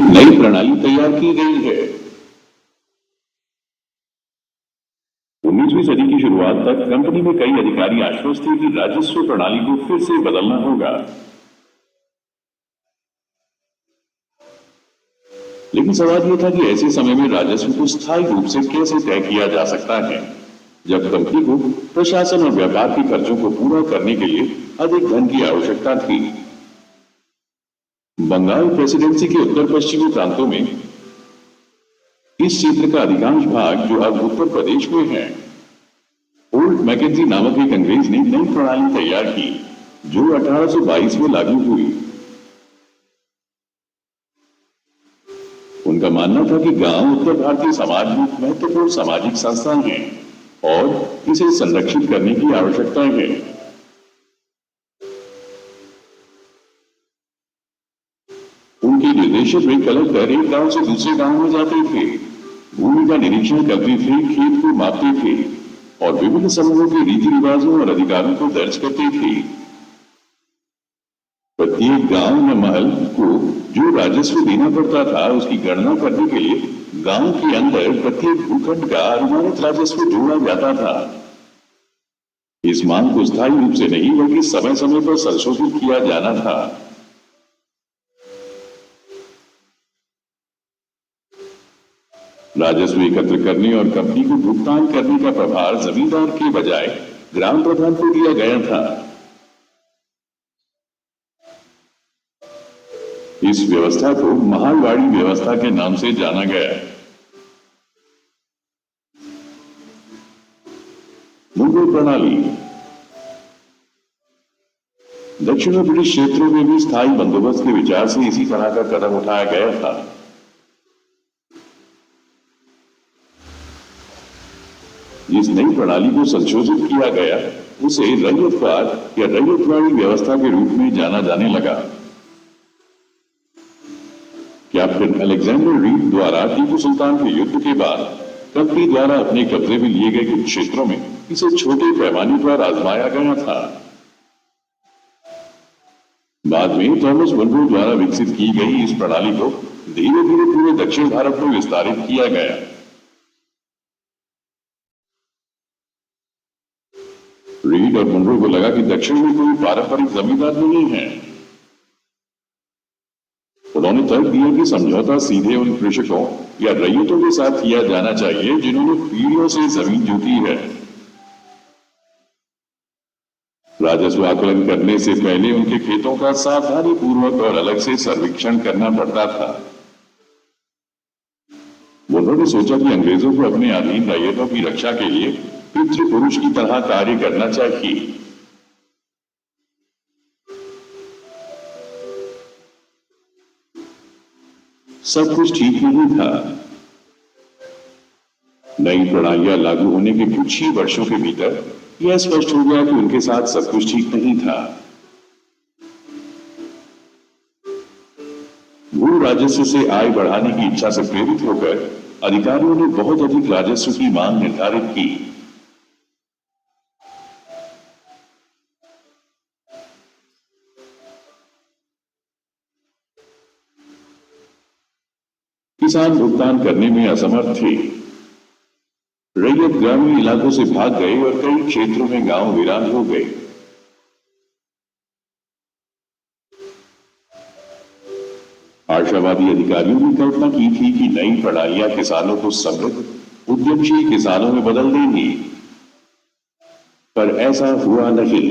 नई प्रणाली तैयार की गई है। 19वीं सदी की शुरुआत तक कंपनी में कई अधिकारी आश्वस्त थे कि राजस्व प्रणाली को फिर से बदलना होगा, लेकिन सवाल यह था कि ऐसे समय में राजस्व को स्थायी रूप से कैसे तय किया जा सकता है, जब कंपनी को प्रशासन और व्यापार के खर्चों को पूरा करने के लिए अधिक धन की आवश्यकता थी। बंगाल प्रेसिडेंसी के उत्तर पश्चिमी प्रांतों में इस क्षेत्र का अधिकांश भाग, जो अब उत्तर प्रदेश में है, ओल्ड मैकेजी नामक एक अंग्रेज ने नई प्रणाली तैयार की, जो 1822 में लागू हुई। उनका मानना था कि गांव उत्तर भारतीय समाज में महत्वपूर्ण सामाजिक संस्था हैं और इसे संरक्षित करने की आवश्यकता है। उनके निर्देशन में कलेक्टर एक गांव से दूसरे गांव में जाते थे, भूमि का निरीक्षण करते थे, खेत को मापते थे और विभिन्न समूहों के रीति रिवाजों और अधिकारों को दर्ज करते थे। प्रत्येक गांव या महल को जो राजस्व देना पड़ता था, उसकी गणना करने के लिए गांव के अंदर प्रत्येक भूखंड का अनुमानित राजस्व जोड़ा जाता था। इस मांग को स्थायी रूप से नहीं, बल्कि समय समय पर संशोधित किया जाना था। राजस्व एकत्र करने और कंपनी को भुगतान करने का प्रभार जमींदार के बजाय ग्राम प्रधान को दिया गया था। इस व्यवस्था को महालवाड़ी व्यवस्था के नाम से जाना गया। मुगल प्रणाली। दक्षिण ब्रिटिश क्षेत्रों में भी स्थायी बंदोबस्त के विचार से इसी तरह का कदम उठाया गया था। जिस नई प्रणाली को संशोधित किया गया, उसे रैयतवाद या रैयतवाड़ी व्यवस्था के रूप में जाना जाने लगा। कैप्टन अलेक्जेंडर रीड द्वारा टीपू सुल्तान के युद्ध के बाद कंपनी द्वारा अपने कब्जे में लिए गए कुछ क्षेत्रों में इसे छोटे पैमाने पर आजमाया गया था। बाद में थॉमस मुनरो द्वारा विकसित की गई इस प्रणाली को धीरे धीरे पूरे दक्षिण भारत में विस्तारित किया गया। रीड और मुनरो को लगा कि दक्षिण में कोई पारंपरिक जमींदार नहीं है। उन्होंने तर्क दिया कि समझौता सीधे उन कृषकों या रैयतों के साथ किया जाना चाहिए जिन्होंने पीढ़ियों से जमीन जोती है। राजस्व आकलन करने से पहले उनके खेतों का सावधानी पूर्वक और अलग से सर्वेक्षण करना पड़ता था। उन्होंने सोचा कि अंग्रेजों को अपने अधीन रैयतों की रक्षा के लिए पितृपुरुष की तरह कार्य करना चाहिए। सब कुछ ठीक नहीं था। नई प्रणालियां लागू होने के कुछ ही वर्षों के भीतर यह स्पष्ट हो गया कि उनके साथ सब कुछ ठीक नहीं था। भू राजस्व से आय बढ़ाने की इच्छा से प्रेरित होकर अधिकारियों ने बहुत अधिक राजस्व की मांग निर्धारित की। किसान भुगतान करने में असमर्थ थे। रैयत ग्रामीण इलाकों से भाग गए और कई क्षेत्रों में गांव वीरान हो गए। आशावादी अधिकारियों ने कल्पना की थी कि नई प्रणालियां किसानों को समृद्ध, उद्यमशील किसानों में बदल देंगी, पर ऐसा हुआ नहीं।